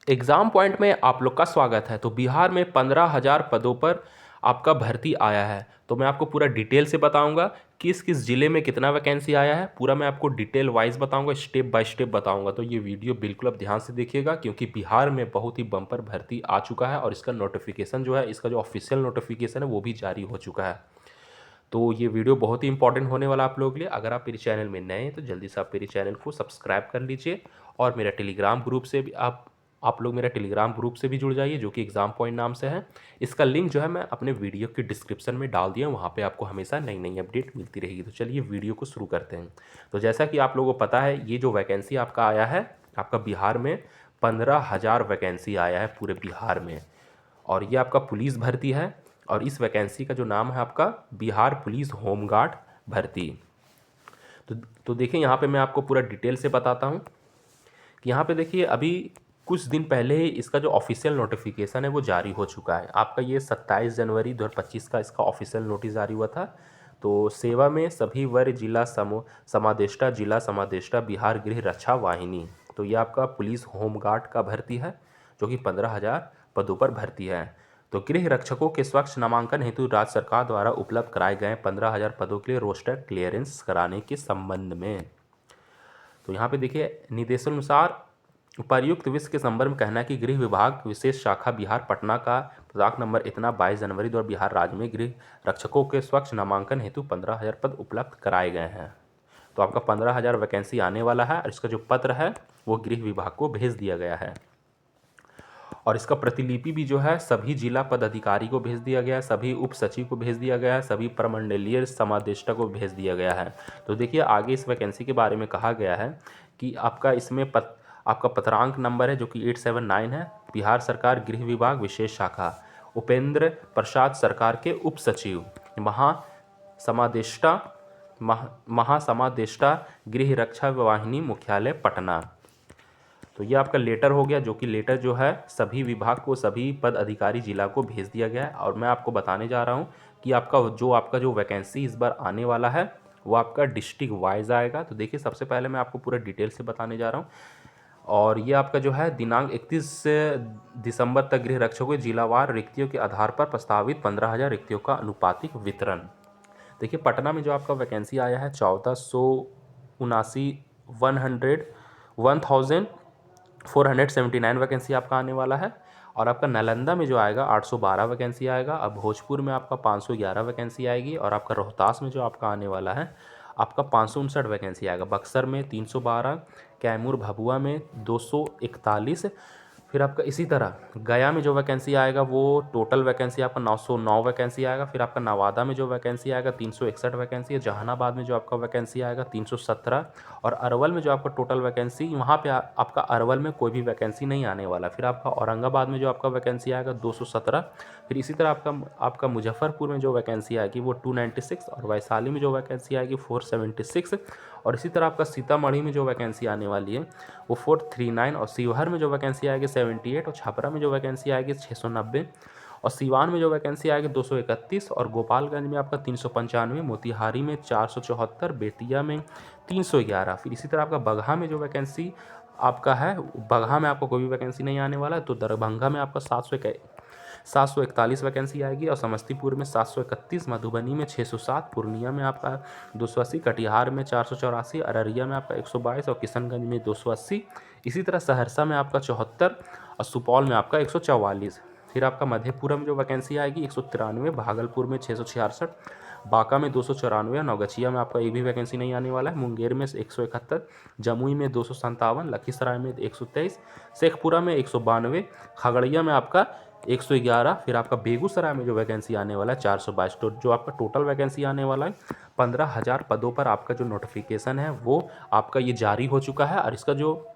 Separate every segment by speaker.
Speaker 1: Exam point में आप लोग का स्वागत है। तो बिहार में 15,000 पदों पर आपका भर्ती आया है। तो मैं आपको पूरा डिटेल से बताऊंगा किस किस ज़िले में कितना वैकेंसी आया है, पूरा मैं आपको डिटेल वाइज बताऊंगा, स्टेप बाय स्टेप बताऊंगा। तो ये वीडियो बिल्कुल आप ध्यान से देखिएगा, क्योंकि बिहार में बहुत ही बम्पर भर्ती आ चुका है और इसका नोटिफिकेशन जो है, इसका जो ऑफिशियल नोटिफिकेशन है वो भी जारी हो चुका है। तो ये वीडियो बहुत ही इंपॉर्टेंट होने वाला आप लोगों के लिए। अगर आप मेरे चैनल में नए हैं तो जल्दी से आप मेरे चैनल को सब्सक्राइब कर लीजिए, और मेरा टेलीग्राम ग्रुप से भी आप लोग मेरा टेलीग्राम ग्रुप से भी जुड़ जाइए, जो कि एग्ज़ाम पॉइंट नाम से है। इसका लिंक जो है मैं अपने वीडियो की डिस्क्रिप्शन में डाल दिया हूँ, वहाँ पे आपको हमेशा नई नई अपडेट मिलती रहेगी। तो चलिए वीडियो को शुरू करते हैं। तो जैसा कि आप लोगों को पता है, ये जो वैकेंसी आपका आया है, आपका बिहार में 15,000 वैकेंसी आया है पूरे बिहार में, और ये आपका पुलिस भर्ती है। और इस वैकेंसी का जो नाम है आपका बिहार पुलिस होमगार्ड भर्ती। तो तो देखिए, यहाँ पे मैं आपको पूरा डिटेल से बताता हूँ कि यहाँ पे देखिए, अभी कुछ दिन पहले ही इसका जो ऑफिशियल नोटिफिकेशन है वो जारी हो चुका है। आपका ये 27 जनवरी 2025 का इसका ऑफिशियल नोटिस जारी हुआ था। तो सेवा में सभी वर्ग जिला समादेष्टा जिला समादेष्टा बिहार गृह रक्षा वाहिनी। तो ये आपका पुलिस होमगार्ड का भर्ती है, जो कि 15,000 पदों पर भर्ती है। तो गृह रक्षकों के स्वच्छ नामांकन हेतु राज्य सरकार द्वारा उपलब्ध कराए गए 15,000 पदों के लिए रोस्टर क्लियरेंस कराने के संबंध में। तो यहाँ पे देखिए, निर्देशानुसार उपर्युक्त विषय के संदर्भ में कहना है कि गृह विभाग विशेष शाखा बिहार पटना का पदाक नंबर इतना 22 जनवरी द्वारा बिहार राज्य में गृह रक्षकों के स्वच्छ नामांकन हेतु 15,000 पद उपलब्ध कराए गए हैं। तो आपका 15,000 वैकेंसी आने वाला है, और इसका जो पत्र है वो गृह विभाग को भेज दिया गया है। और इसका प्रतिलिपि भी जो है सभी जिला पदाधिकारी को भेज दिया गया है, सभी उप सचिव को भेज दिया गया है, सभी प्रमंडलीय समादेष्टा को भेज दिया गया है। तो देखिए, आगे इस वैकेंसी के बारे में कहा गया है कि आपका इसमें आपका पत्रांक नंबर है, जो कि 879 है। बिहार सरकार गृह विभाग विशेष शाखा उपेंद्र प्रसाद सरकार के उप सचिव महासमादेष्टा महासमादेष्टा गृह रक्षा वाहिनी मुख्यालय पटना। तो ये आपका लेटर हो गया, जो कि लेटर जो है सभी विभाग को, सभी पद अधिकारी जिला को भेज दिया गया है। और मैं आपको बताने जा रहा हूँ कि आपका जो वैकेंसी इस बार आने वाला है वो आपका डिस्ट्रिक्ट वाइज आएगा। तो देखिए, सबसे पहले मैं आपको पूरा डिटेल से बताने जा रहा हूँ। और ये आपका जो है दिनांक 31 दिसंबर तक गृह रक्षकों के जिलावार रिक्तियों के आधार पर प्रस्तावित 15,000 रिक्तियों का अनुपातिक वितरण। देखिए, पटना में जो आपका वैकेंसी आया है 1479 1479 वैकेंसी आपका आने वाला है। और आपका नालंदा में जो आएगा 812 वैकेंसी आएगा। अब भोजपुर में आपका 511 वैकेंसी आएगी। और आपका रोहतास में जो आपका आने वाला है आपका 559 वैकेंसी आएगा। बक्सर में 312, कैमूर भभुआ में 241, फिर आपका इसी तरह गया में जो वैकेंसी आएगा वो टोटल वैकेंसी आपका 909 वैकेंसी आएगा। फिर आपका नवादा में जो वैकेंसी आएगा 361 वैकेंसी है। जहानाबाद में जो आपका वैकेंसी आएगा 317। और अरवल में जो आपका टोटल वैकेंसी, वहाँ पे आपका अरवल में कोई भी वैकेंसी नहीं आने वाला। फिर आपका औरंगाबाद में जो आपका वैकेंसी आएगा 217। फिर इसी तरह आपका मुजफ्फरपुर में जो वैकेंसी आएगी वो 296। और वैशाली में जो वैकेंसी आएगी 476। और इसी तरह आपका सीतामढ़ी में जो वैकेंसी आने वाली है वो 439। और शिवहर में जो वैकेंसी आएगी 78। और छपरा में जो वैकेंसी आएगी 690। और सिवान में जो वैकेंसी आएगी 231। और गोपालगंज में आपका 395, मोतिहारी में 474, बेतिया में 311। फिर इसी तरह आपका बगहा में जो वैकेंसी आपका है, बगहा में आपको कोई भी वैकेंसी नहीं आने वाला है। तो दरभंगा में आपका 741 वैकेंसी आएगी। और समस्तीपुर में 731, मधुबनी में 607, पूर्णिया में आपका 280, कटिहार में 484, अररिया में आपका 122 और किशनगंज में 280। इसी तरह सहरसा में आपका 74 और सुपौल में आपका 144। फिर आपका मधेपुरा में जो वैकेंसी आएगी 193, भागलपुर में 666, बांका में 294, नौगछिया में आपका एक भी वैकेंसी नहीं आने वाला है, मुंगेर में 171, जमुई में 257, लखीसराय में 123, शेखपुरा में 192, खगड़िया में आपका 111। फिर आपका बेगूसराय में जो वैकेंसी आने वाला है 422। तो जो आपका टोटल वैकेंसी आने वाला है 15,000 पदों पर आपका जो नोटिफिकेशन है वो आपका ये जारी हो चुका है। और इसका जो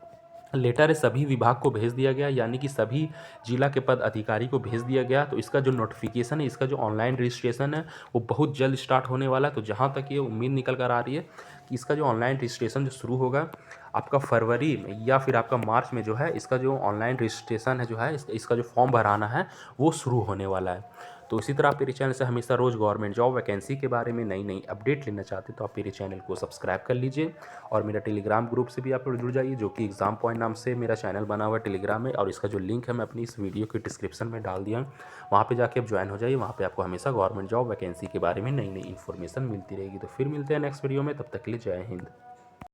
Speaker 1: लेटर है सभी विभाग को भेज दिया गया, यानी कि सभी जिला के पद अधिकारी को भेज दिया गया। तो इसका जो नोटिफिकेशन है, इसका जो ऑनलाइन रजिस्ट्रेशन है वो बहुत जल्द स्टार्ट होने वाला है। तो जहाँ तक ये उम्मीद निकल कर आ रही है कि इसका जो ऑनलाइन रजिस्ट्रेशन जो शुरू होगा आपका फरवरी में या फिर आपका मार्च में, जो है इसका जो ऑनलाइन रजिस्ट्रेशन है जो है इसका जो फॉर्म भराना है वो शुरू होने वाला है। तो इसी तरह आप मेरे चैनल से हमेशा रोज़ गवर्नमेंट जॉब वैकेंसी के बारे में नई नई अपडेट लेना चाहते तो आप मेरे चैनल को सब्सक्राइब कर लीजिए और मेरा टेलीग्राम ग्रुप से भी आप लोग जुड़ जाइए, जो कि एग्ज़ाम पॉइंट नाम से मेरा चैनल बना हुआ है टेलीग्राम में, और इसका जो लिंक है मैं अपनी इस वीडियो के डिस्क्रिप्शन में डाल दिया। वहाँ पे जाके आप ज्वाइन हो जाइए। वहाँ पे आपको हमेशा गवर्नमेंट जॉब वैकेंसी के बारे में नई नई इन्फॉर्मेशन मिलती रहेगी। तो फिर मिलते हैं नेक्स्ट वीडियो में, तब तक के लिए जय हिंद।